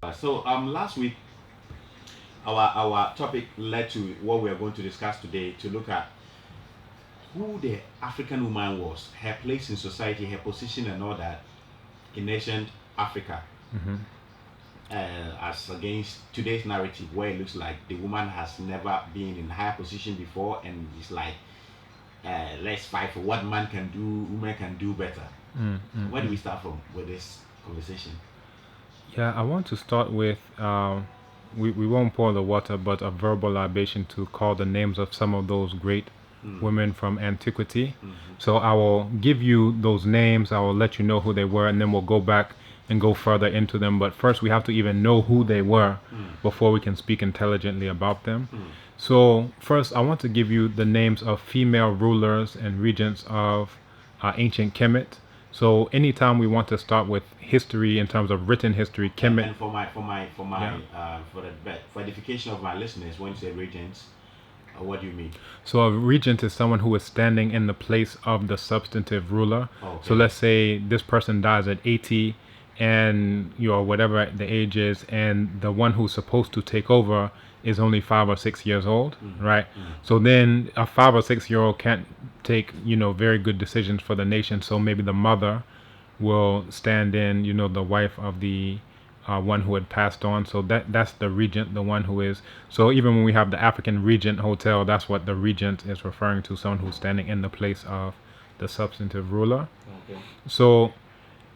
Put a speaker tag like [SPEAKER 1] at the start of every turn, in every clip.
[SPEAKER 1] Last week our topic led to what we are going to discuss today, to look at who the African woman was, her place in society, her position, and all that in ancient Africa,
[SPEAKER 2] Hmm.
[SPEAKER 1] as against today's narrative, where it looks like the woman has never been in higher position before, and it's like, let's fight for what man can do, women can do better. Where do we start from with this conversation?
[SPEAKER 2] Yeah, I want to start with we won't pour the water, but a verbal libation to call the names of some of those great women from antiquity. So I will give you those names, I will let you know who they were, and then we'll go back and go further into them. But first, we have to even know who they were before we can speak intelligently about them. So, first, I want to give you the names of female rulers and regents of ancient Kemet. So, anytime we want to start with history in terms of written history, Kemet.
[SPEAKER 1] And for edification of my listeners, when you say regents, what do you mean?
[SPEAKER 2] So a regent is someone who is standing in the place of the substantive ruler.
[SPEAKER 1] Okay.
[SPEAKER 2] So let's say this person dies at 80 and whatever the age is, and the one who's supposed to take over is only 5 or 6 years old, right? So then a 5 or 6 year old can't take very good decisions for the nation. So maybe the mother will stand in, the wife of the one who had passed on. So that's the regent, the one who is. So even when we have the African Regent Hotel, that's what the regent is referring to, someone who's standing in the place of the substantive ruler.
[SPEAKER 1] Okay.
[SPEAKER 2] So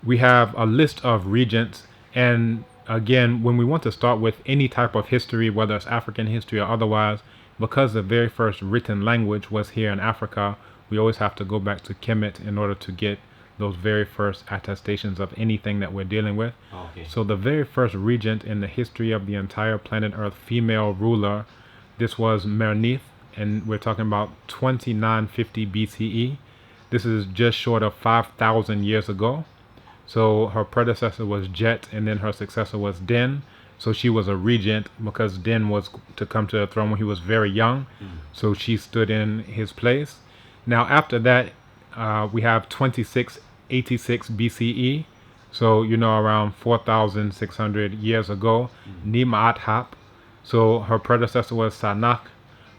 [SPEAKER 2] we have a list of regents, and again, when we want to start with any type of history, whether it's African history or otherwise, because the very first written language was here in Africa, we always have to go back to Kemet in order to get those very first attestations of anything that we're dealing with.
[SPEAKER 1] Okay.
[SPEAKER 2] So the very first regent in the history of the entire planet Earth, female ruler, this was Mernith, and we're talking about 2950 BCE. This is just short of 5,000 years ago. So her predecessor was Jet, and then her successor was Den. So she was a regent because Den was to come to the throne when he was very young. So she stood in his place. Now after that, we have 2686 BCE. So around 4,600 years ago, Nimaat. So her predecessor was Sanak.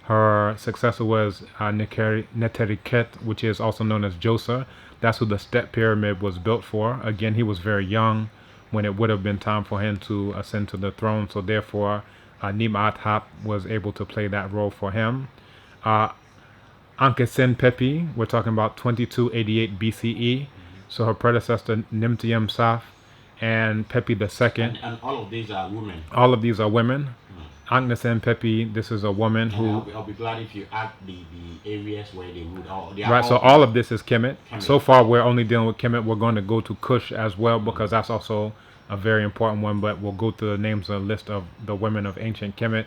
[SPEAKER 2] Her successor was Neteriket, which is also known as Djoser. That's who the step pyramid was built for. Again, he was very young when it would have been time for him to ascend to the throne. So therefore, Nimaat was able to play that role for him. Ankesen Pepi, we're talking about 2288 BCE. So her predecessor, Nimtium Saf, and Pepi the second.
[SPEAKER 1] And all of these are women.
[SPEAKER 2] All of these are women. Anknesen Pepi, this is a woman who.
[SPEAKER 1] I'll be glad if you add the areas where they would.
[SPEAKER 2] Right, so all of this is Kemet. So far, we're only dealing with Kemet. We're going to go to Kush as well because that's also a very important one. But we'll go through the names of the list of the women of ancient Kemet.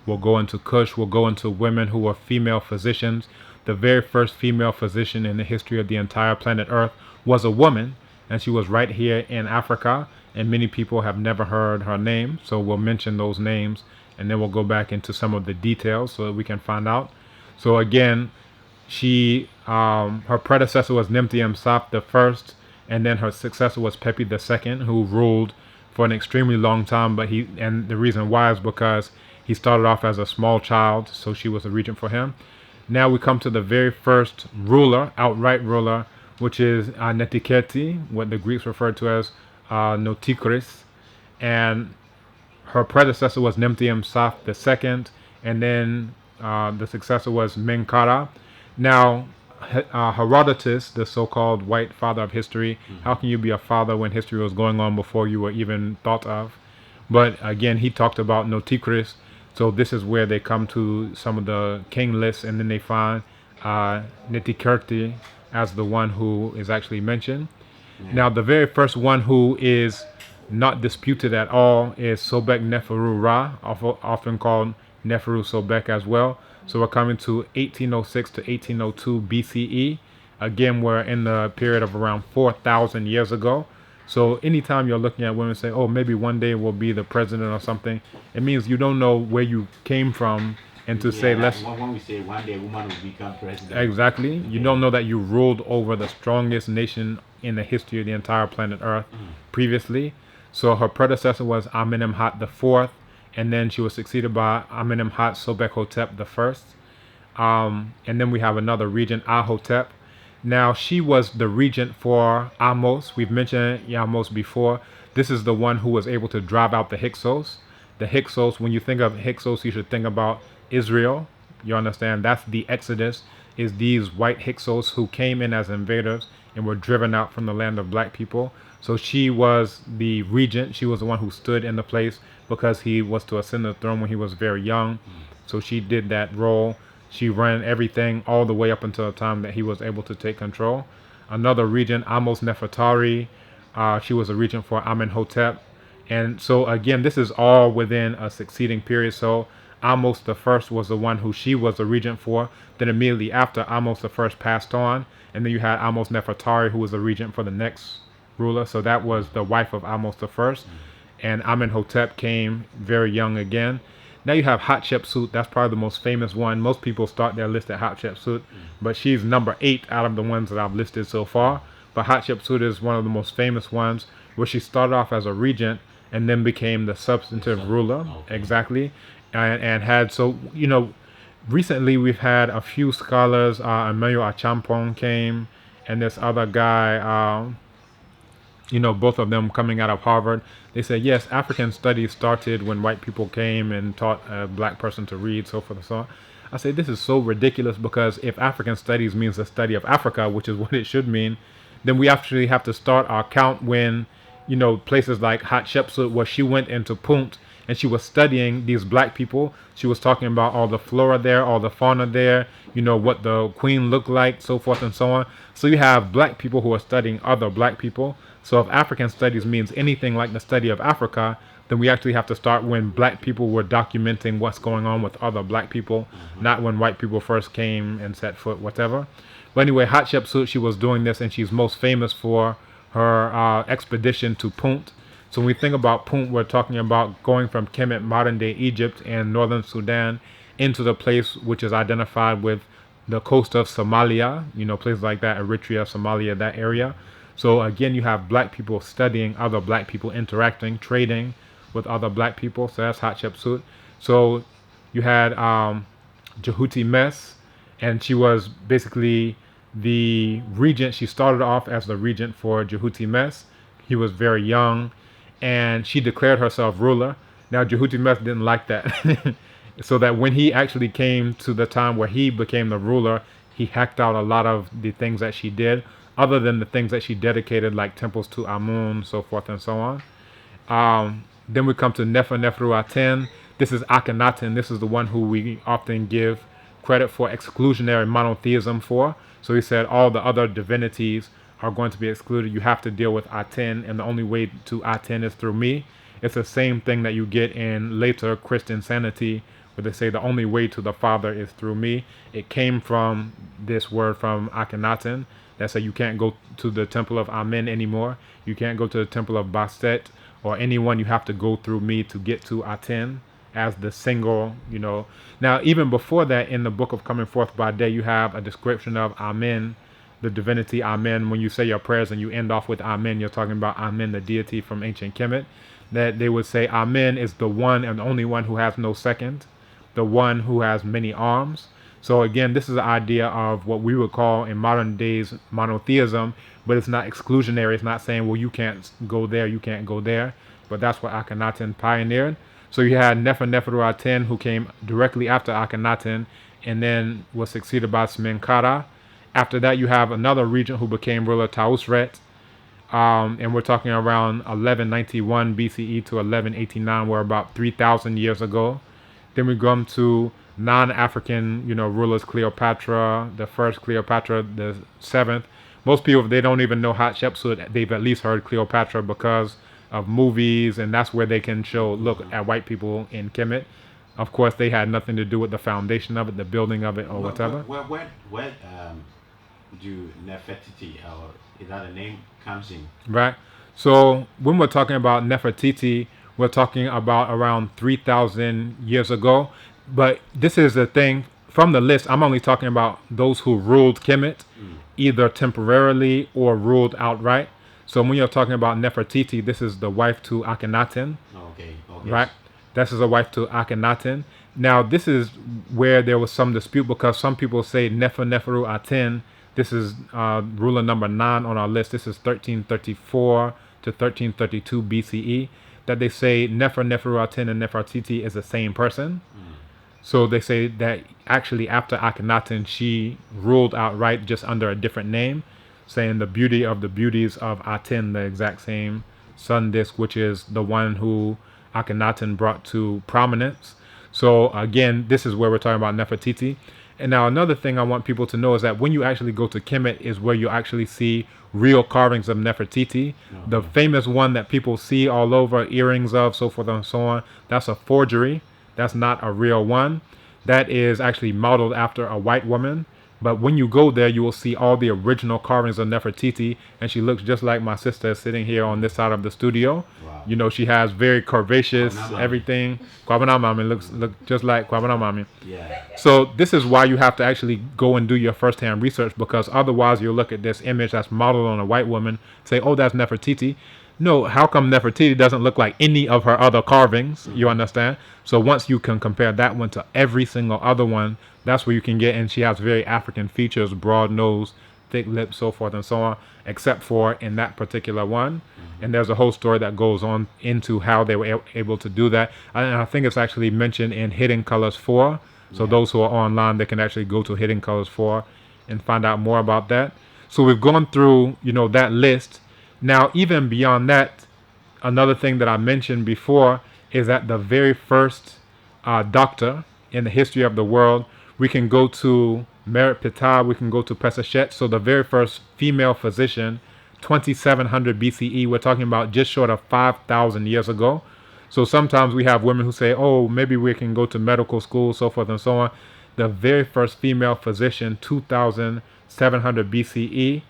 [SPEAKER 2] We'll go into Kush. We'll go into women who were female physicians. The very first female physician in the history of the entire planet Earth was a woman, and she was right here in Africa. And many people have never heard her name, so we'll mention those names, and then we'll go back into some of the details so that we can find out. So again, her predecessor was Nimtium Sap the first, and then her successor was Pepi the second, who ruled for an extremely long time. And the reason why is because he started off as a small child, so she was a regent for him. Now we come to the very first ruler, outright ruler, which is Netiketi, what the Greeks referred to as Notikris, and her predecessor was Nemtium Saf II, and then the successor was Menkara. Now, Herodotus, the so-called white father of history, how can you be a father when history was going on before you were even thought of? But again, he talked about Notikris, so this is where they come to some of the king lists, and then they find Netikerti as the one who is actually mentioned. Now, the very first one who is not disputed at all is Sobek Neferu Ra, often called Neferu Sobek as well. So we're coming to 1806 to 1802 BCE. Again, we're in the period of around 4,000 years ago. So anytime you're looking at women say, oh, maybe one day we'll be the president or something, it means you don't know where you came from. And to say let's.
[SPEAKER 1] When we say one day a woman will become president.
[SPEAKER 2] Exactly. You don't know that you ruled over the strongest nation in the history of the entire planet Earth previously. So her predecessor was Amenemhat IV, and then she was succeeded by Amenemhat Sobekotep I. And then we have another regent, Ahotep. Now she was the regent for Amos. We've mentioned Amos before. This is the one who was able to drive out the Hyksos. The Hyksos, when you think of Hyksos, you should think about Israel. You understand? That's the Exodus, is these white Hyksos who came in as invaders and were driven out from the land of black people. So she was the regent. She was the one who stood in the place because he was to ascend the throne when he was very young. So she did that role. She ran everything all the way up until the time that he was able to take control. Another regent, Amos Nefertari, she was a regent for Amenhotep. And so again, this is all within a succeeding period. So Amos the first was the one who she was a regent for. Then immediately after, Amos the first passed on. And then you had Amos Nefertari, who was a regent for the next ruler. So that was the wife of Amos the first. And Amenhotep came very young again. Now you have Hatshepsut. That's probably the most famous one. Most people start their list at Hatshepsut, but she's number 8 out of the ones that I've listed so far. But Hatshepsut is one of the most famous ones, where she started off as a regent and then became the substantive ruler. Exactly. And had, so, you know, recently we've had a few scholars, Emmanuel Achampong came, and this other guy, you know, both of them coming out of Harvard. They said, yes, African studies started when white people came and taught a black person to read, so forth and so on. I say, this is so ridiculous, because if African studies means the study of Africa, which is what it should mean, then we actually have to start our count when, you know, places like Hatshepsut, where she went into Punt and she was studying these black people. She was talking about all the flora there, all the fauna there, you know, what the queen looked like, so forth and so on. So you have black people who are studying other black people. So if African studies means anything like the study of Africa, then we actually have to start when black people were documenting what's going on with other black people, not when white people first came and set foot, whatever. But anyway, Hatshepsut, she was doing this, and she's most famous for her expedition to Punt. So when we think about Punt, we're talking about going from Kemet, modern-day Egypt, and northern Sudan into the place which is identified with the coast of Somalia, you know, places like that, Eritrea, Somalia, that area. So again, you have black people studying other black people, interacting, trading with other black people. So that's Hatshepsut. So you had Jehuti Mes, and she was basically the regent. She started off as the regent for Jehuti Mes. He was very young, and she declared herself ruler. Now Jehuti Mes didn't like that. So that when he actually came to the time where he became the ruler, he hacked out a lot of the things that she did, other than the things that she dedicated, like temples to Amun, so forth and so on. Then we come to Neferneferu Aten. This is Akhenaten. This is the one who we often give credit for exclusionary monotheism for. So he said all the other divinities are going to be excluded. You have to deal with Aten, and the only way to Aten is through me. It's the same thing that you get in later Christianity, where they say the only way to the Father is through me. It came from this word from Akhenaten. That said, you can't go to the temple of Amen anymore. You can't go to the temple of Bastet or anyone. You have to go through me to get to Aten as the single, you know. Now, even before that, in the book of Coming Forth by Day, you have a description of Amen, the divinity Amen. When you say your prayers and you end off with Amen, you're talking about Amen, the deity from ancient Kemet. That they would say Amen is the one and only one who has no second, the one who has many arms. So again, this is the idea of what we would call in modern days monotheism, but it's not exclusionary. It's not saying, well, you can't go there, you can't go there. But that's what Akhenaten pioneered. So you had Neferneferu Aten, who came directly after Akhenaten, and then was succeeded by Smenkhara. After that, you have another regent who became ruler, Tausret. And we're talking around 1191 BCE to 1189, we're about 3,000 years ago. Then we come to non-African, you know, rulers, Cleopatra, the first Cleopatra, the seventh. Most people, they don't even know Hatshepsut. They've at least heard Cleopatra because of movies, and that's where they can show, look at white people in Kemet. Of course, they had nothing to do with the foundation of it, the building of it, or whatever.
[SPEAKER 1] Where do Nefertiti, or is that a name, comes in?
[SPEAKER 2] Right. So when we're talking about Nefertiti, we're talking about around 3,000 years ago. But this is the thing, from the list, I'm only talking about those who ruled Kemet, either temporarily or ruled outright. So when you're talking about Nefertiti, this is the wife to Akhenaten,
[SPEAKER 1] Okay. Okay.
[SPEAKER 2] right? This is a wife to Akhenaten. Now, this is where there was some dispute because some people say Neferu Aten. This is ruler number 9 on our list. This is 1334 to 1332 BCE. That they say Neferu Aten and Nefertiti is the same person. So they say that actually after Akhenaten, she ruled outright just under a different name, saying the beauty of the beauties of Aten, the exact same sun disk, which is the one who Akhenaten brought to prominence. So again, this is where we're talking about Nefertiti. And now another thing I want people to know is that when you actually go to Kemet is where you actually see real carvings of Nefertiti. The famous one that people see all over, earrings of, so forth and so on, that's a forgery. That's not a real one. That is actually modeled after a white woman. But when you go there, you will see all the original carvings of Nefertiti, and she looks just like my sister sitting here on this side of the studio.
[SPEAKER 1] Wow.
[SPEAKER 2] You know, she has very curvaceous
[SPEAKER 1] Kwabena Mami.
[SPEAKER 2] everything. Kwabena Mami look just like Kwabena Mami.
[SPEAKER 1] Yeah.
[SPEAKER 2] So this is why you have to actually go and do your first-hand research, because otherwise you'll look at this image that's modeled on a white woman, say, oh, that's Nefertiti. No, how come Nefertiti doesn't look like any of her other carvings? You understand? So once you can compare that one to every single other one, that's where you can get. And she has very African features, broad nose, thick lips, so forth and so on, except for in that particular one. And there's a whole story that goes on into how they were able to do that. And I think it's actually mentioned in Hidden Colors 4. So those who are online, they can actually go to Hidden Colors 4 and find out more about that. So we've gone through, you know, that list. Now, even beyond that, another thing that I mentioned before is that the very first doctor in the history of the world, we can go to Merit Ptah, we can go to Pesachet. So the very first female physician, 2700 BCE, we're talking about just short of 5,000 years ago. So sometimes we have women who say, oh, maybe we can go to medical school, so forth and so on. The very first female physician, 2700 BCE.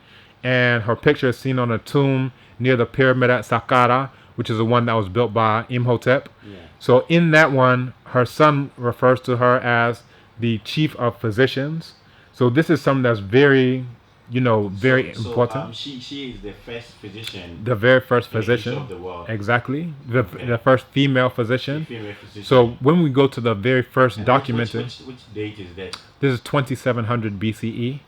[SPEAKER 2] And her picture is seen on a tomb near the pyramid at Saqqara, which is the one that was built by Imhotep.
[SPEAKER 1] Yeah.
[SPEAKER 2] So in that one, her son refers to her as the chief of physicians. So this is something that's very, you know, very important.
[SPEAKER 1] She is the first physician.
[SPEAKER 2] The very first
[SPEAKER 1] in the history
[SPEAKER 2] physician.
[SPEAKER 1] of the world.
[SPEAKER 2] Exactly. The first female physician.
[SPEAKER 1] Female physician.
[SPEAKER 2] So when we go to the very first
[SPEAKER 1] And
[SPEAKER 2] documented,
[SPEAKER 1] which date is that?
[SPEAKER 2] this is 2700 BCE.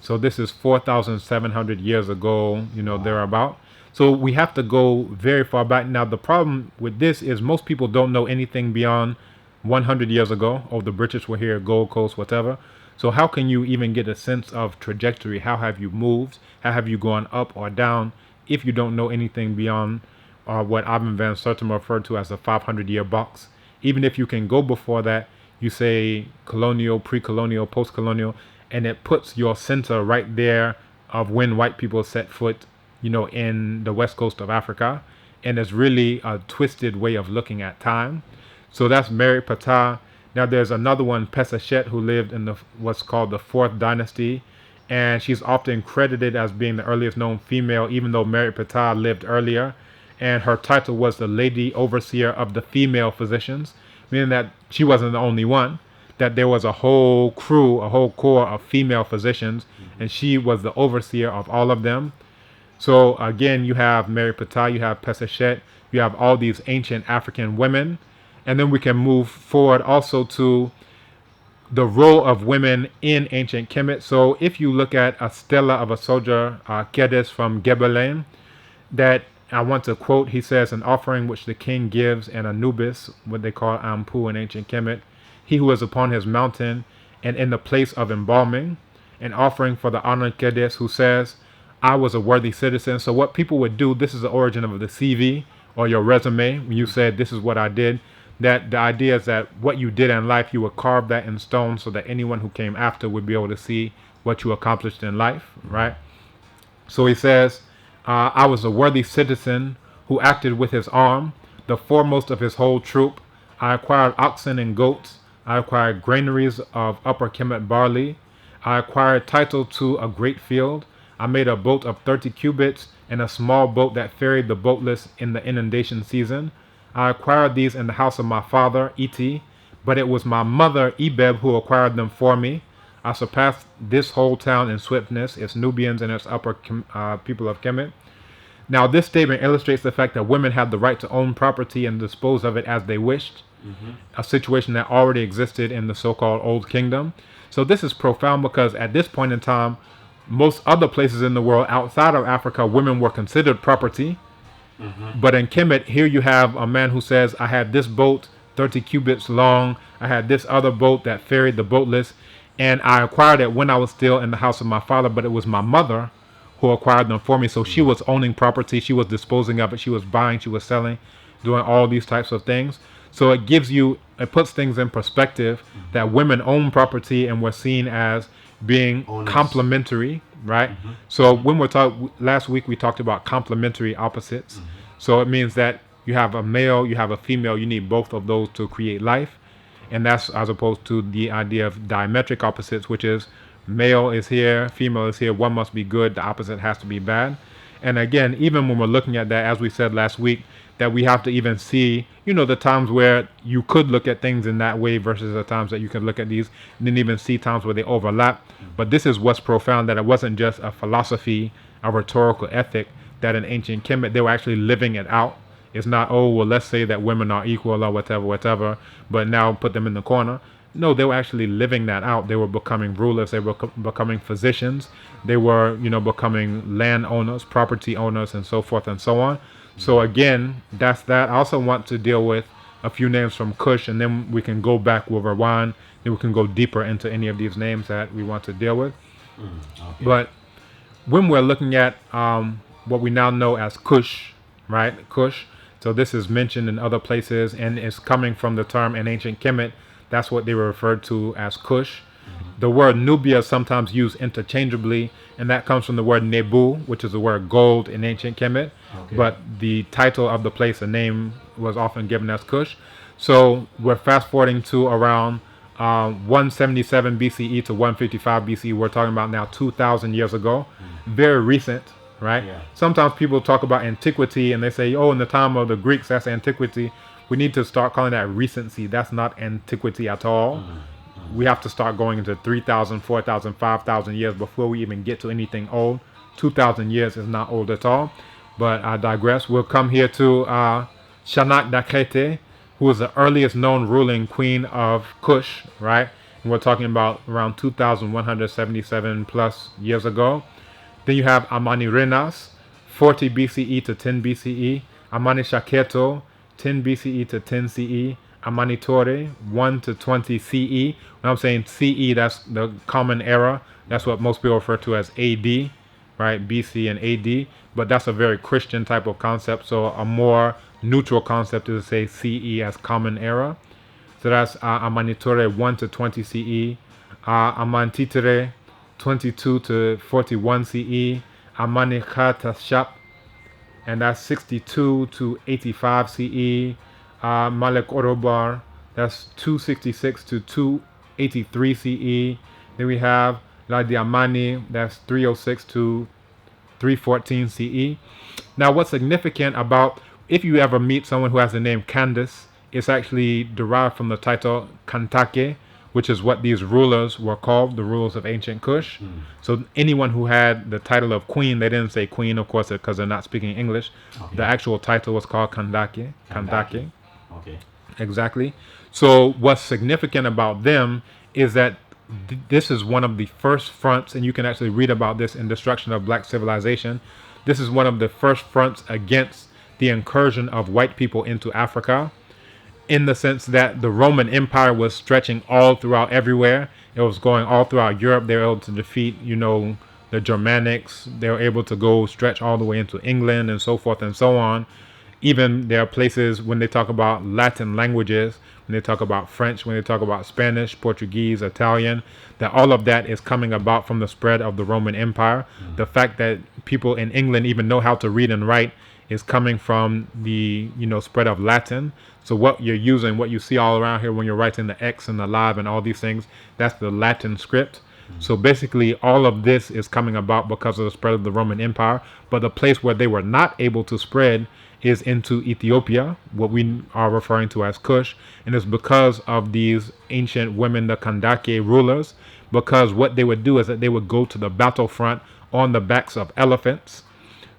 [SPEAKER 2] So this is 4,700 years ago, you know, thereabout. So we have to go very far back. Now, the problem with this is most people don't know anything beyond 100 years ago. Oh, the British were here, Gold Coast, whatever. So how can you even get a sense of trajectory? How have you moved? How have you gone up or down if you don't know anything beyond what Ivan Van Sertima referred to as the 500-year box? Even if you can go before that, you say colonial, pre-colonial, post-colonial, and it puts your center right there of when white people set foot, you know, in the west coast of Africa. And it's really a twisted way of looking at time. So that's Merit Ptah. Now there's another one, Pesachet, who lived in what's called the 4th dynasty. And she's often credited as being the earliest known female, even though Merit Ptah lived earlier. And her title was the Lady Overseer of the Female Physicians, meaning that she wasn't the only one, that there was a whole crew, a whole corps of female physicians, and she was the overseer of all of them. So again, you have Merit Ptah, you have Pesachet, you have all these ancient African women. And then we can move forward also to the role of women in ancient Kemet. So if you look at a stela of a soldier, Kedes from Gebelem, that I want to quote, he says, an offering which the king gives in Anubis, what they call Ampu in ancient Kemet, he who is upon his mountain and in the place of embalming, an offering for the honored Kedes who says, I was a worthy citizen. So what people would do, this is the origin of the CV or your resume, when you said, this is what I did. That the idea is that what you did in life, you would carve that in stone so that anyone who came after would be able to see what you accomplished in life, right? So he says, I was a worthy citizen who acted with his arm, the foremost of his whole troop. I acquired oxen and goats. I acquired granaries of upper Kemet barley. I acquired title to a great field. I made a boat of 30 cubits and a small boat that ferried the boatless in the inundation season. I acquired these in the house of my father, Iti, but it was my mother, Ebeb, who acquired them for me. I surpassed this whole town in swiftness, its Nubians and its upper people of Kemet. Now, this statement illustrates the fact that women have the right to own property and dispose of it as they wished, a situation that already existed in the so-called Old Kingdom. So this is profound because at this point in time, most other places in the world outside of Africa, women were considered property. But in Kemet, here you have a man who says, I had this boat 30 cubits long. I had this other boat that ferried the boatless. And I acquired it when I was still in the house of my father, but it was my mother who acquired them for me. So she was owning property. She was disposing of it. She was buying. She was selling, doing all these types of things. So it puts things in perspective that women own property and were seen as being
[SPEAKER 1] Owners.
[SPEAKER 2] Complementary, right? So when last week we talked about complementary opposites. So it means that you have a male, you have a female, you need both of those to create life. And that's as opposed to the idea of diametric opposites, which is male is here, female is here, one must be good, the opposite has to be bad. And again, even when we're looking at that, as we said last week, that we have to even see, the times where you could look at things in that way versus the times that you can look at these, and then even see times where they overlap. But this is what's profound, that it wasn't just a philosophy, a rhetorical ethic, that in ancient Kemet, they were actually living it out. It's not, let's say that women are equal or whatever, but now put them in the corner. No, they were actually living that out. They were becoming rulers. They were becoming physicians. They were, becoming landowners, property owners, and so forth and so on. So again, that's that. I also want to deal with a few names from Kush, and then we can go back, we'll rewind, then we can go deeper into any of these names that we want to deal with.
[SPEAKER 1] Okay.
[SPEAKER 2] But when we're looking at what we now know as Kush, right? Kush. So this is mentioned in other places, and it's coming from the term in ancient Kemet. That's what they were referred to as Kush. The word Nubia is sometimes used interchangeably, and that comes from the word Nebu, which is the word gold in ancient Kemet.
[SPEAKER 1] Okay.
[SPEAKER 2] But the title of the place, the name, was often given as Kush. So we're fast forwarding to around 177 BCE to 155 BCE. We're talking about now 2,000 years ago. Very recent, right?
[SPEAKER 1] Yeah.
[SPEAKER 2] Sometimes people talk about antiquity and they say, in the time of the Greeks, that's antiquity. We need to start calling that recency. That's not antiquity at all. We have to start going into 3,000, 4,000, 5,000 years before we even get to anything old. 2,000 years is not old at all. But I digress. We'll come here to Shanak Dakrete, who is the earliest known ruling queen of Kush, right? And we're talking about around 2,177 plus years ago. Then you have Amani Renas, 40 BCE to 10 BCE. Amani Shaketo, 10 BCE to 10 CE. Amani Tore, 1 to 20 CE. When I'm saying CE, that's the common era. That's what most people refer to as AD, right? BC and AD. But that's a very Christian type of concept. So a more neutral concept is to say CE as common era. So that's Amani Tore, 1 to 20 CE. Amantitere, 22 to 41 CE. Amani Khatashap, and that's 62 to 85 CE. Malek Orobar, that's 266 to 283 CE. Then we have La Diamani, that's 306 to 314 CE. Now, what's significant about, if you ever meet someone who has the name Candace, it's actually derived from the title Kantake, which is what these rulers were called, the rulers of ancient Kush. So anyone who had the title of queen, they didn't say queen, of course, because they're not speaking English.
[SPEAKER 1] Okay.
[SPEAKER 2] The actual title was called Kandake. Kandake.
[SPEAKER 1] Okay.
[SPEAKER 2] Exactly. So what's significant about them is that this is one of the first fronts, and you can actually read about this in Destruction of Black Civilization. This is one of the first fronts against the incursion of white people into Africa, in the sense that the Roman Empire was stretching all throughout everywhere. It was going all throughout Europe. They were able to defeat, the Germanics. They were able to go stretch all the way into England and so forth and so on. Even there are places when they talk about Latin languages, when they talk about French, when they talk about Spanish, Portuguese, Italian, that all of that is coming about from the spread of the Roman Empire. The fact that people in England even know how to read and write is coming from the spread of Latin. So what you're using, what you see all around here when you're writing the X and the live and all these things, that's the Latin script. So basically all of this is coming about because of the spread of the Roman Empire. But the place where they were not able to spread is into Ethiopia, what we are referring to as Kush. And it's because of these ancient women, the Kandake rulers, because what they would do is that they would go to the battlefront on the backs of elephants.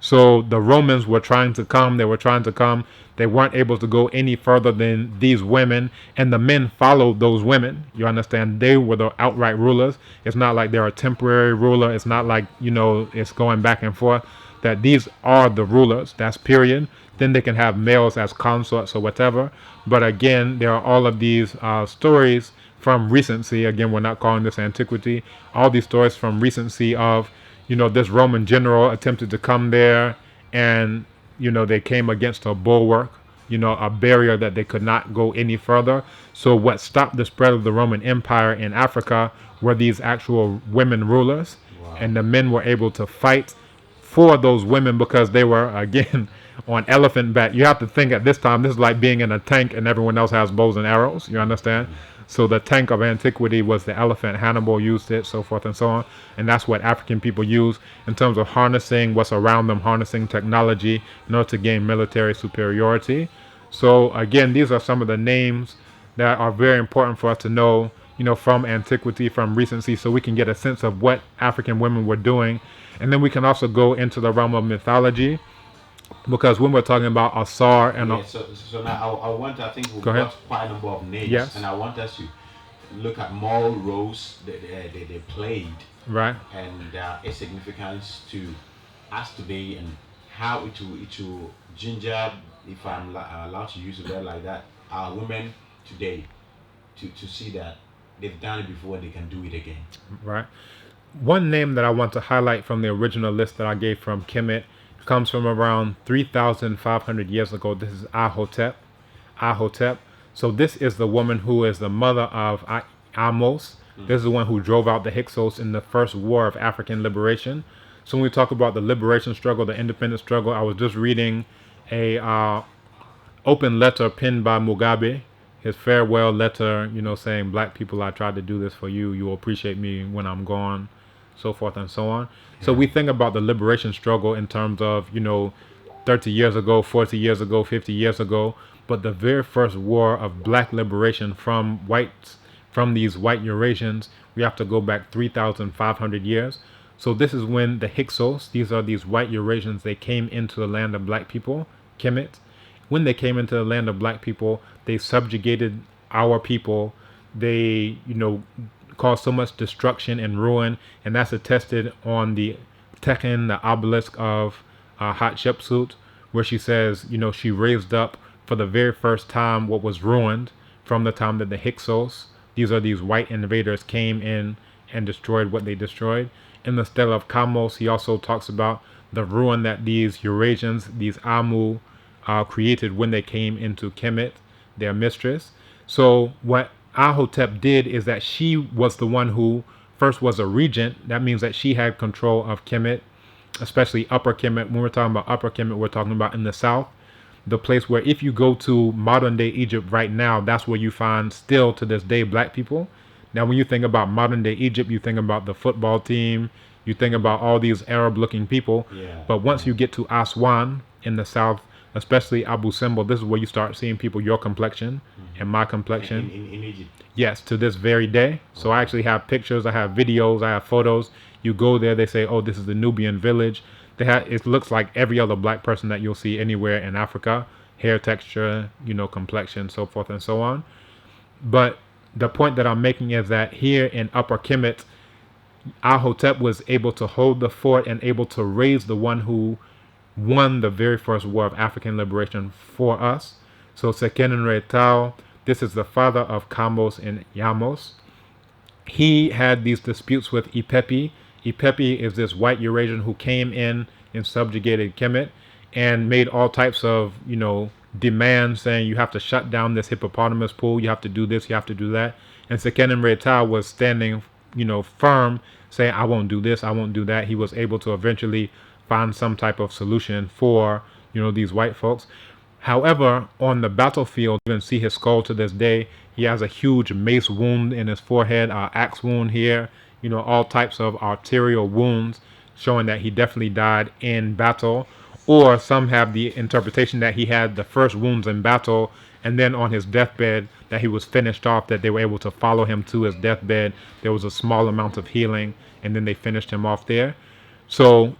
[SPEAKER 2] So the Romans were trying to come. They were trying to come. They weren't able to go any further than these women, and the men followed those women. You understand? They were the outright rulers. It's not like they're a temporary ruler. It's not like, it's going back and forth. That these are the rulers. That's period. Then they can have males as consorts or whatever. But again, there are all of these stories from recency. Again, we're not calling this antiquity. All these stories from recency of, this Roman general attempted to come there, and they came against a bulwark, a barrier that they could not go any further. So what stopped the spread of the Roman Empire in Africa were these actual women rulers.
[SPEAKER 1] Wow.
[SPEAKER 2] And the men were able to fight for those women because they were, again, on elephant back. You have to think at this time, this is like being in a tank and everyone else has bows and arrows. You understand? So the tank of antiquity was the elephant. Hannibal used it, so forth and so on. And that's what African people use in terms of harnessing what's around them, harnessing technology in order to gain military superiority. So again, these are some of the names that are very important for us to know, from antiquity, from recency, so we can get a sense of what African women were doing. And then we can also go into the realm of mythology, because when we're talking about Asar and
[SPEAKER 1] so now I think we've
[SPEAKER 2] Go ahead.
[SPEAKER 1] got quite a number of names,
[SPEAKER 2] Yes.
[SPEAKER 1] and I want us to look at moral roles they played,
[SPEAKER 2] right,
[SPEAKER 1] and its significance to us today, and how it will ginger, if I'm allowed to use a word like that, our women today to see that they've done it before and they can do it again.
[SPEAKER 2] right. One name that I want to highlight from the original list that I gave from Kemet comes from around 3,500 years ago. This is Ahotep. Ahotep. So this is the woman who is the mother of Amos. This is the one who drove out the Hyksos in the first war of African liberation. So when we talk about the liberation struggle, the independence struggle, I was just reading a open letter penned by Mugabe, his farewell letter, saying, "Black people, I tried to do this for you. You will appreciate me when I'm gone," so forth and so on. So we think about the liberation struggle in terms of, 30 years ago, 40 years ago, 50 years ago. But the very first war of black liberation from whites, from these white Eurasians, we have to go back 3,500 years. So this is when the Hyksos, these are these white Eurasians, they came into the land of black people, Kemet. When they came into the land of black people, they subjugated our people. They, caused so much destruction and ruin, and that's attested on the Tekken, the obelisk of Hatshepsut, where she says, she raised up for the very first time what was ruined from the time that the Hyksos, these are these white invaders, came in and destroyed what they destroyed. In the Stele of Kamos, he also talks about the ruin that these Eurasians, these Amu, created when they came into Kemet, their mistress. So what Ahotep did is that she was the one who first was a regent. That means that she had control of Kemet, especially Upper Kemet. When we're talking about Upper Kemet, we're talking about in the south, the place where if you go to modern day Egypt right now, that's where you find still to this day black people. Now, when you think about modern day Egypt, you think about the football team, you think about all these Arab looking people.
[SPEAKER 1] Yeah.
[SPEAKER 2] But once you get to Aswan in the south, especially Abu Simbel, this is where you start seeing people your complexion and my complexion.
[SPEAKER 1] In Egypt.
[SPEAKER 2] Yes, to this very day. So I actually have pictures, I have videos, I have photos. You go there, they say, "Oh, this is the Nubian village." It looks like every other black person that you'll see anywhere in Africa. Hair texture, complexion, so forth and so on. But the point that I'm making is that here in Upper Kemet, Ahotep was able to hold the fort and able to raise the one who won the very first war of African liberation for us. So Sekenenre, this is the father of Kamos and Yamos. He had these disputes with Ipepi. Ipepi is this white Eurasian who came in and subjugated Kemet and made all types of, demands, saying you have to shut down this hippopotamus pool, you have to do this, you have to do that. And Sekenenre was standing, firm, saying, "I won't do this, I won't do that." He was able to eventually find some type of solution for, these white folks. However, on the battlefield, you can see his skull to this day. He has a huge mace wound in his forehead, axe wound here, all types of arterial wounds, showing that he definitely died in battle. Or some have the interpretation that he had the first wounds in battle, and then on his deathbed that he was finished off, that they were able to follow him to his deathbed. There was a small amount of healing, and then they finished him off there. So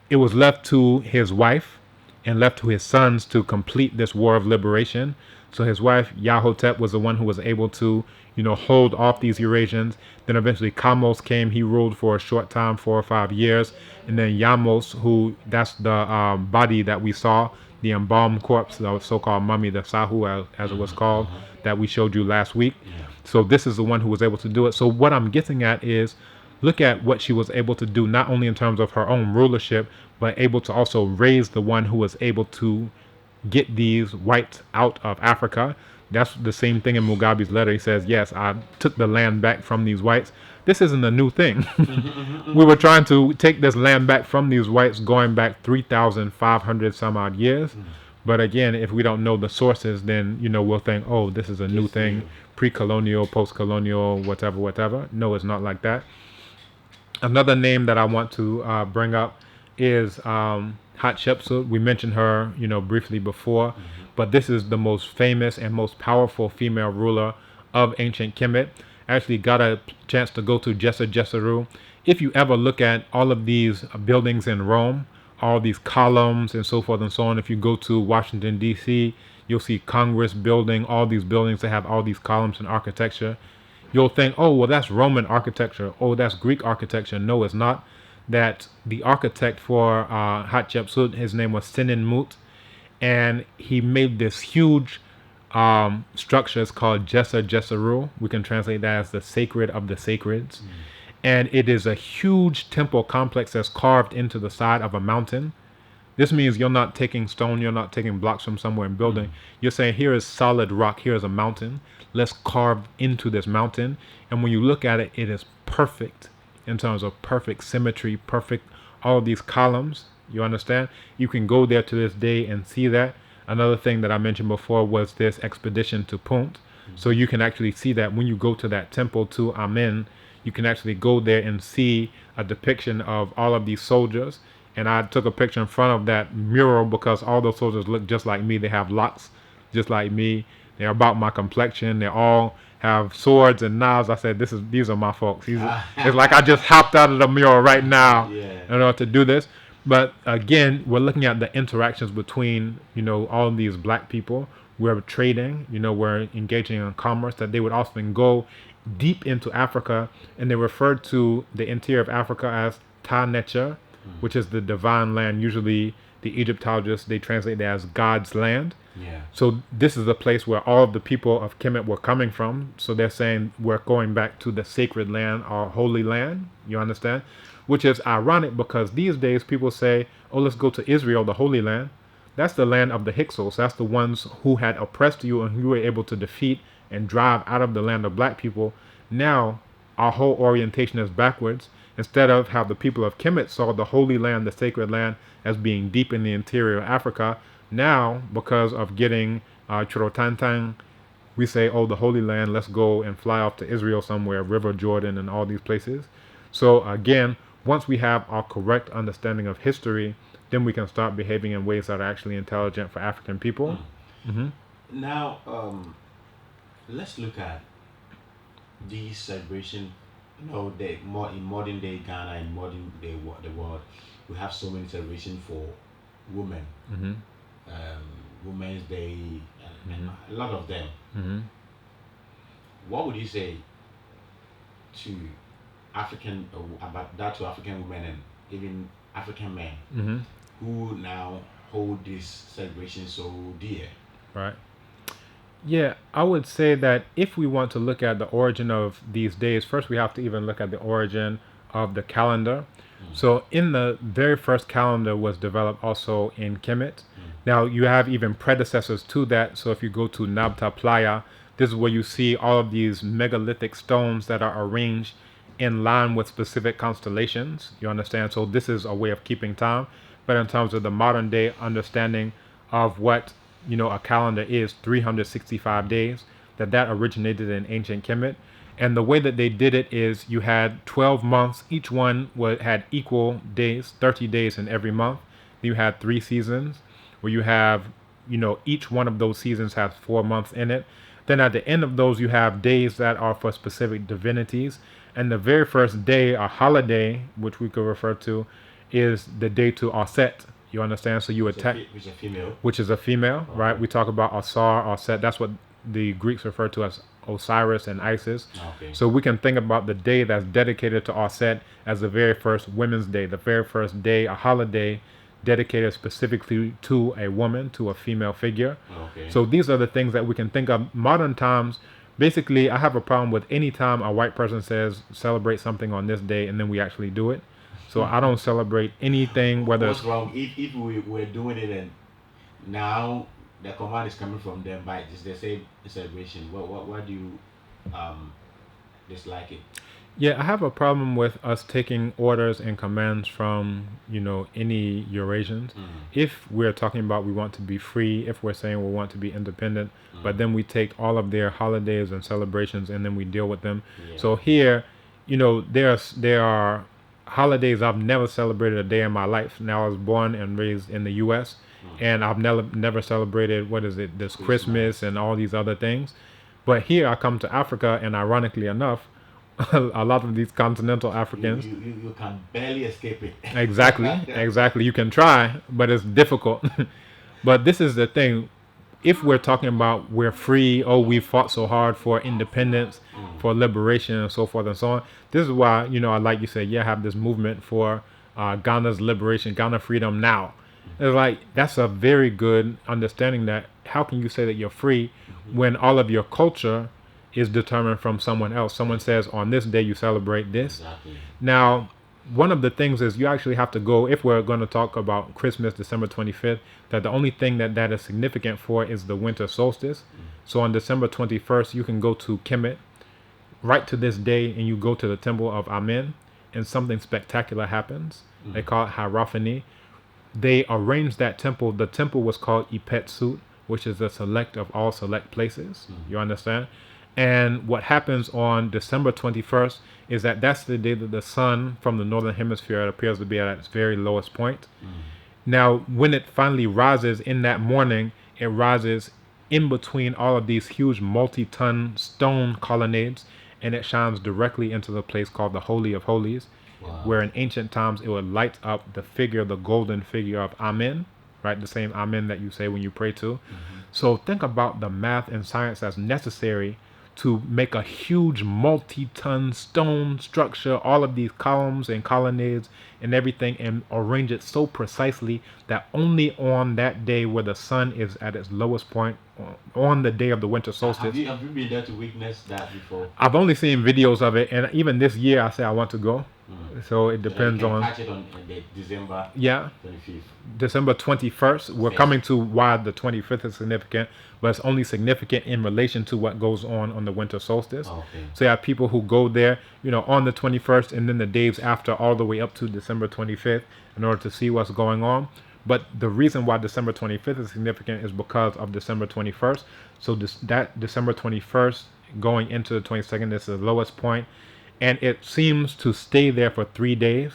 [SPEAKER 2] it was left to his wife and left to his sons to complete this war of liberation. So his wife Yahotep was the one who was able to, hold off these Eurasians. Then eventually Kamos came. He ruled for a short time, 4 or 5 years, and then Yamos, that's the body that we saw, the embalmed corpse, the so-called mummy, the Sahu, as it was called, that we showed you last week. So this is the one who was able to do it. So what I'm getting at is, look at what she was able to do, not only in terms of her own rulership, but able to also raise the one who was able to get these whites out of Africa. That's the same thing in Mugabe's letter. He says, yes, I took the land back from these whites. This isn't a new thing. We were trying to take this land back from these whites going back 3,500 some odd years. But again, if we don't know the sources, then, we'll think, oh, this is a new thing, pre-colonial, post-colonial, whatever. No, it's not like that. Another name that I want to bring up is Hatshepsut. We mentioned her, briefly before, but this is the most famous and most powerful female ruler of ancient Kemet. Actually got a chance to go to Djeser. If you ever look at all of these buildings in Rome, all these columns and so forth and so on, if you go to Washington, D.C., you'll see Congress building, all these buildings that have all these columns and architecture. You'll think, oh, well, that's Roman architecture. Oh, that's Greek architecture. No, it's not. That the architect for Hatshepsut, his name was Senenmut, and he made this huge structure. It's called Djeser. We can translate that as the sacred of the sacreds. And it is a huge temple complex that's carved into the side of a mountain. This means you're not taking stone, you're not taking blocks from somewhere and building. You're saying, here is solid rock, here is a mountain. Let's carve into this mountain. And when you look at it, it is perfect in terms of perfect symmetry, perfect, all of these columns. You understand? You can go there to this day and see that. Another thing that I mentioned before was this expedition to Punt. So you can actually see that when you go to that temple to Amen, you can actually go there and see a depiction of all of these soldiers. And I took a picture in front of that mural because all those soldiers look just like me. They have locks just like me. They're about my complexion. They all have swords and knives. I said, these are my folks. It's like I just hopped out of the mural right now in order to do this. But again, we're looking at the interactions between, all of these black people. We're trading, we're engaging in commerce, that they would often go deep into Africa, and they referred to the interior of Africa as Ta Necha, which is the divine land. Usually the Egyptologists, they translate that as God's land. So this is the place where all of the people of Kemet were coming from. So they're saying we're going back to the sacred land, our holy land. You understand? Which is ironic because these days people say, oh, let's go to Israel, the holy land. That's the land of the Hyksos. That's the ones who had oppressed you and you were able to defeat and drive out of the land of black people. Now our whole orientation is backwards. Instead of how the people of Kemet saw the holy land, the sacred land, as being deep in the interior of Africa, now, because of getting Chirotantang, we say, oh, the Holy Land, let's go and fly off to Israel somewhere, River Jordan and all these places. So again, once we have our correct understanding of history, then we can start behaving in ways that are actually intelligent for African people.
[SPEAKER 1] Now, let's look at these celebration. In modern day Ghana and modern day the world, we have so many celebrations for women. Women's Day, and a lot of them. What would you say to about African women and even African men who now hold this celebration so dear?
[SPEAKER 2] Right. Yeah, I would say that if we want to look at the origin of these days, first we have to even look at the origin of the calendar. So in the very first calendar was developed also in Kemet. Now you have even predecessors to that. So if you go to Nabta Playa, this is where you see all of these megalithic stones that are arranged in line with specific constellations. You understand? So this is a way of keeping time. But in terms of the modern day understanding of what a calendar is, 365 days, that originated in ancient Kemet. And the way that they did it is you had 12 months. Each one had equal days, 30 days in every month. You had 3 seasons where you have, each one of those seasons has 4 months in it. Then at the end of those, you have days that are for specific divinities. And the very first day, a holiday, which we could refer to, is the day to Aset. You understand? So you attack,
[SPEAKER 1] Which is a female.
[SPEAKER 2] which is a female,
[SPEAKER 1] Okay.
[SPEAKER 2] right? We talk about Asar, Aset. That's what the Greeks refer to as Osiris and Isis.
[SPEAKER 1] Okay.
[SPEAKER 2] So we can think about the day that's dedicated to Aset as the very first Women's Day, the very first day, a holiday dedicated specifically to a woman, to a female figure.
[SPEAKER 1] Okay.
[SPEAKER 2] So these are the things that we can think of. Modern times, basically, I have a problem with any time a white person says celebrate something on this day and then we actually do it. So I don't celebrate anything, whether
[SPEAKER 1] What's
[SPEAKER 2] it's
[SPEAKER 1] wrong if we were doing it and now the command is coming from them by it's the same celebration? What do you dislike it?
[SPEAKER 2] Yeah, I have a problem with us taking orders and commands from, any Eurasians. If we're talking about we want to be free, if we're saying we want to be independent, but then we take all of their holidays and celebrations and then we deal with them.
[SPEAKER 1] Yeah.
[SPEAKER 2] So here, there are holidays I've never celebrated a day in my life. Now I was born and raised in the U.S. and I've never celebrated this Christmas and all these other things. But here I come to Africa, and ironically enough, a lot of these continental Africans.
[SPEAKER 1] You can barely escape it.
[SPEAKER 2] Exactly. You can try, but it's difficult. But this is the thing. If we're talking about we're free, we fought so hard for independence, for liberation, and so forth and so on. This is why, I like you say, have this movement for Ghana's liberation, Ghana freedom now. It's like, that's a very good understanding that how can you say that you're free when all of your culture is determined from someone else. Someone says on this day you celebrate this.
[SPEAKER 1] Exactly.
[SPEAKER 2] Now, one of the things is you actually have to go, if we're going to talk about Christmas, December 25th, that the only thing that is significant for is the winter solstice. So on December 21st, you can go to Kemet right to this day and you go to the temple of Amen and something spectacular happens. They call it Hierophany. They arranged that temple. The temple was called Ipet-Sut, which is the select of all select places. You understand? And what happens on December 21st is that's the day that the sun from the northern hemisphere appears to be at its very lowest point. Now, when it finally rises in that morning, it rises in between all of these huge multi-ton stone colonnades, and it shines directly into the place called the Holy of Holies, where in ancient times it would light up the golden figure of Amen, right? The same Amen that you say when you pray to. So think about the math and science that's necessary to make a huge multi-ton stone structure, all of these columns and colonnades and everything, and arrange it so precisely that only on that day where the sun is at its lowest point, on the day of the winter solstice.
[SPEAKER 1] Have you been there to witness that before?
[SPEAKER 2] I've only seen videos of it, and even this year I say I want to go. So it depends
[SPEAKER 1] you can
[SPEAKER 2] on.
[SPEAKER 1] catch it on December 25th.
[SPEAKER 2] December 21st. We're coming to why the 25th is significant, but it's only significant in relation to what goes on the winter solstice.
[SPEAKER 1] Okay.
[SPEAKER 2] So you have people who go there, on the 21st and then the days after, all the way up to December 25th, in order to see what's going on. But the reason why December 25th is significant is because of December 21st. So that December 21st going into the 22nd is the lowest point. And it seems to stay there for 3 days.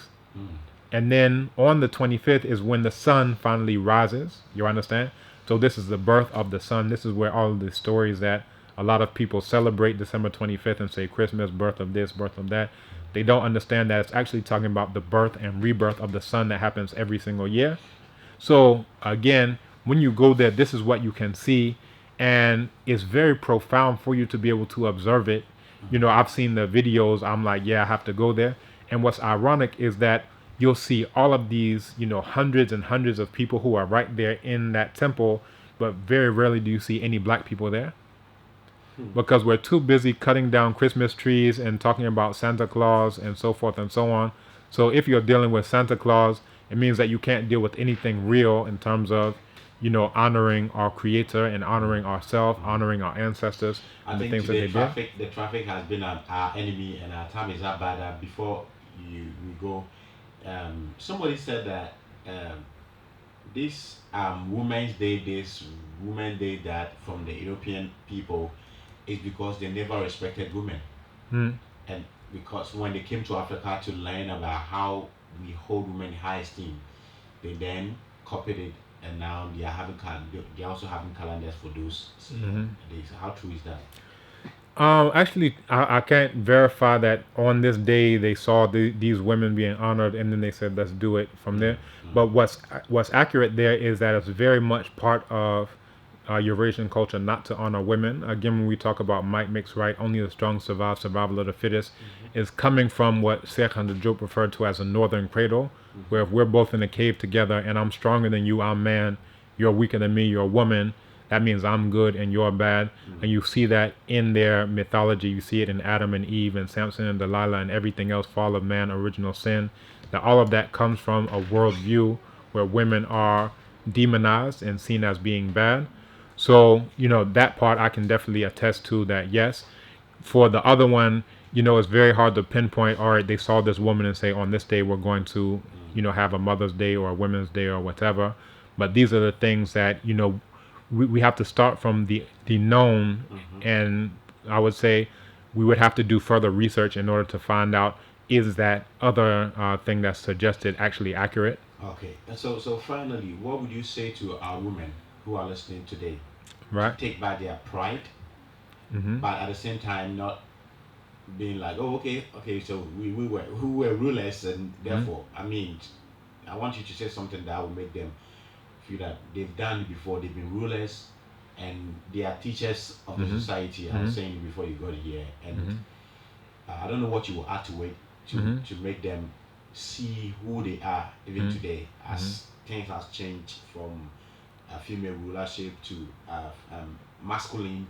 [SPEAKER 2] And then on the 25th is when the sun finally rises. You understand? So this is the birth of the sun. This is where all of the stories that a lot of people celebrate December 25th and say Christmas, birth of this, birth of that. They don't understand that it's actually talking about the birth and rebirth of the sun that happens every single year. So again, when you go there, this is what you can see. And it's very profound for you to be able to observe it. I've seen the videos. I'm like, I have to go there. And what's ironic is that you'll see all of these, hundreds and hundreds of people who are right there in that temple, but very rarely do you see any black people there. Because we're too busy cutting down Christmas trees and talking about Santa Claus and so forth and so on. So if you're dealing with Santa Claus, it means that you can't deal with anything real in terms of, honoring our creator and honoring ourselves, honoring our ancestors, and the things that they did.
[SPEAKER 1] The traffic has been our enemy, and our time is up. But before we go, somebody said that this Women's Day, that from the European people, is because they never respected women, and because when they came to Africa to learn about how we hold women in high esteem, they then copied it. And now they are also having calendars for those days. How true is that?
[SPEAKER 2] Actually, I can't verify that on this day they saw these women being honored, and then they said, "Let's do it from there." But what's accurate there is that it's very much part of Eurasian culture not to honor women. Again, when we talk about might makes right, only the strong survive, survival of the fittest, is coming from what Sheikh Diop referred to as a northern cradle, where if we're both in a cave together and I'm stronger than you, I'm man, you're weaker than me, you're a woman, that means I'm good and you're bad. And you see that in their mythology. You see it in Adam and Eve and Samson and Delilah and everything else, fall of man, original sin. That all of that comes from a worldview where women are demonized and seen as being bad. So, that part I can definitely attest to that, yes. For the other one, it's very hard to pinpoint, all right, they saw this woman and say, on this day, we're going to, have a Mother's Day or a Women's Day or whatever. But these are the things that, we have to start from the known. And I would say we would have to do further research in order to find out, is that other thing that's suggested actually accurate?
[SPEAKER 1] Okay. And so finally, what would you say to our women who are listening today to
[SPEAKER 2] Right.
[SPEAKER 1] take back their pride,
[SPEAKER 2] Mm-hmm.
[SPEAKER 1] but at the same time not being like, oh, okay, so we were rulers, and
[SPEAKER 2] Mm-hmm.
[SPEAKER 1] therefore, I mean, I want you to say something that will make them feel that they've done it before, they've been rulers, and they are teachers of the
[SPEAKER 2] Mm-hmm.
[SPEAKER 1] society. I
[SPEAKER 2] Mm-hmm.
[SPEAKER 1] was saying it before you got here, and
[SPEAKER 2] Mm-hmm.
[SPEAKER 1] I don't know what you will add to it
[SPEAKER 2] Mm-hmm.
[SPEAKER 1] to make them see who they are even
[SPEAKER 2] Mm-hmm.
[SPEAKER 1] today,
[SPEAKER 2] Mm-hmm.
[SPEAKER 1] as things has changed from female rulership to masculine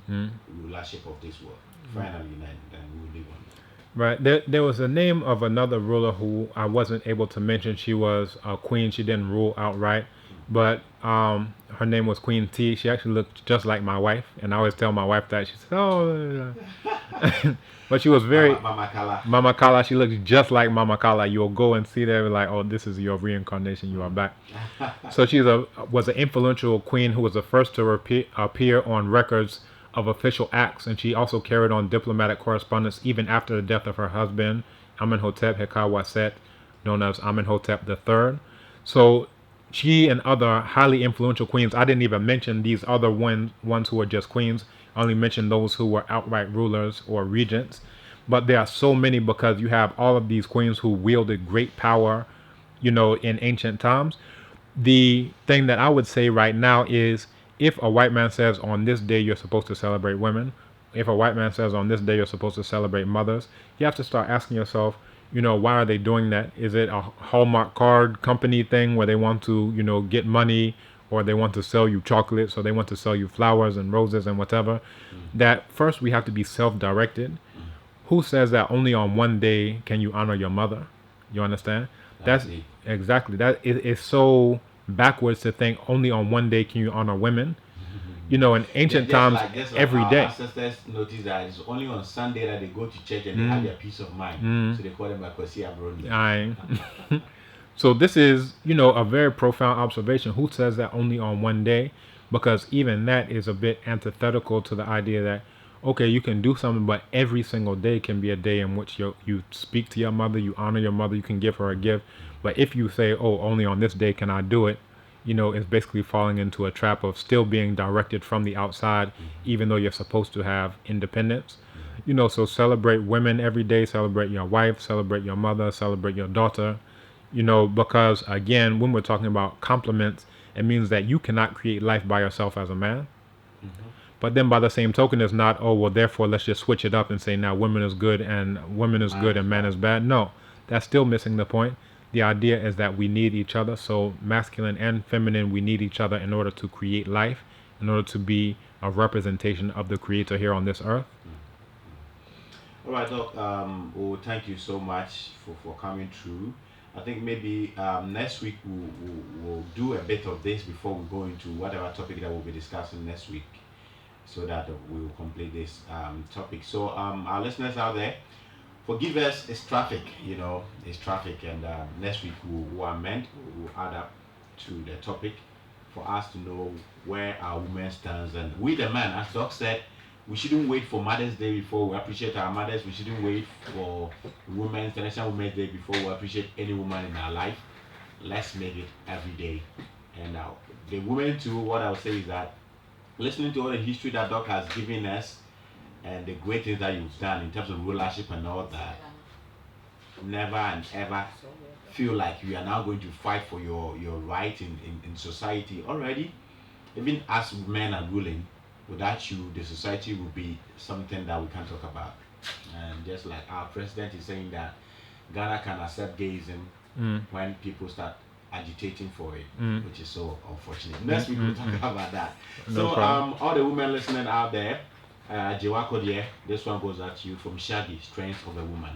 [SPEAKER 1] rulership of this world. Finally, then we will live on.
[SPEAKER 2] Right. There was a name of another ruler who I wasn't able to mention. She was a queen. She didn't rule outright, but her name was Queen T. She actually looked just like my wife, and I always tell my wife that. She said, "Oh," but she was very
[SPEAKER 1] Mama Kala.
[SPEAKER 2] Mama Kala. She looked just like Mama Kala. You'll go and see there, like, oh, this is your reincarnation. You are back. So she was an influential queen who was the first to appear on records of official acts, and she also carried on diplomatic correspondence even after the death of her husband, Amenhotep Hekawaset, known as Amenhotep III. So she and other highly influential queens, I didn't even mention these other ones who were just queens. I only mentioned those who were outright rulers or regents. But there are so many because you have all of these queens who wielded great power, in ancient times. The thing that I would say right now is, if a white man says on this day you're supposed to celebrate women, if a white man says on this day you're supposed to celebrate mothers, you have to start asking yourself, why are they doing that? Is it a Hallmark card company thing where they want to, get money, or they want to sell you chocolates, or they want to sell you flowers and roses and whatever? That first we have to be self-directed. Who says that only on one day can you honor your mother? You understand?
[SPEAKER 1] That's
[SPEAKER 2] That's
[SPEAKER 1] it.
[SPEAKER 2] exactly that. It's so backwards to think only on one day can you honor women. In ancient times,
[SPEAKER 1] Just like
[SPEAKER 2] every
[SPEAKER 1] our
[SPEAKER 2] day.
[SPEAKER 1] ancestors noticed that it's only on Sunday that they go to church and they have their peace of mind. So they call them Akwasi Abroni.
[SPEAKER 2] I. So this is, a very profound observation. Who says that only on one day? Because even that is a bit antithetical to the idea that, okay, you can do something, but every single day can be a day in which you speak to your mother, you honor your mother, you can give her a gift. But if you say, oh, only on this day can I do it, it's basically falling into a trap of still being directed from the outside, even though you're supposed to have independence. So celebrate women every day, celebrate your wife, celebrate your mother, celebrate your daughter, because again, when we're talking about compliments, it means that you cannot create life by yourself as a man. But then by the same token, it's not, oh, well, therefore, let's just switch it up and say now women is good and women is good and man is bad. No, that's still missing the point. The idea is that we need each other. So masculine and feminine, we need each other in order to create life, in order to be a representation of the creator here on this earth.
[SPEAKER 1] All right, Doc. Well, thank you so much for coming through. I think maybe next week we'll do a bit of this before we go into whatever topic that we'll be discussing next week, so that we will complete this topic. So our listeners out there, forgive us. It's traffic, it's traffic, and next week we'll amend. We'll add up to the topic for us to know where our women stands, and we the man, as Doc said, we shouldn't wait for Mother's Day before we appreciate our mothers. We shouldn't wait for International Women's Day before we appreciate any woman in our life. Let's make it every day. And now, the women too, what I'll say is that listening to all the history that Doc has given us, and the great things that you've done in terms of rulership and all that, never and ever feel like you are now going to fight for your right in society already. Even as men are ruling, without you, the society will be something that we can't talk about. And just like our president is saying that Ghana can accept gayism when people start agitating for it, which is so unfortunate. Next week we'll talk about that.
[SPEAKER 2] No
[SPEAKER 1] So
[SPEAKER 2] problem.
[SPEAKER 1] all the women listening out there, Jewako, this one goes out to you from Shaggy, Strength of a Woman.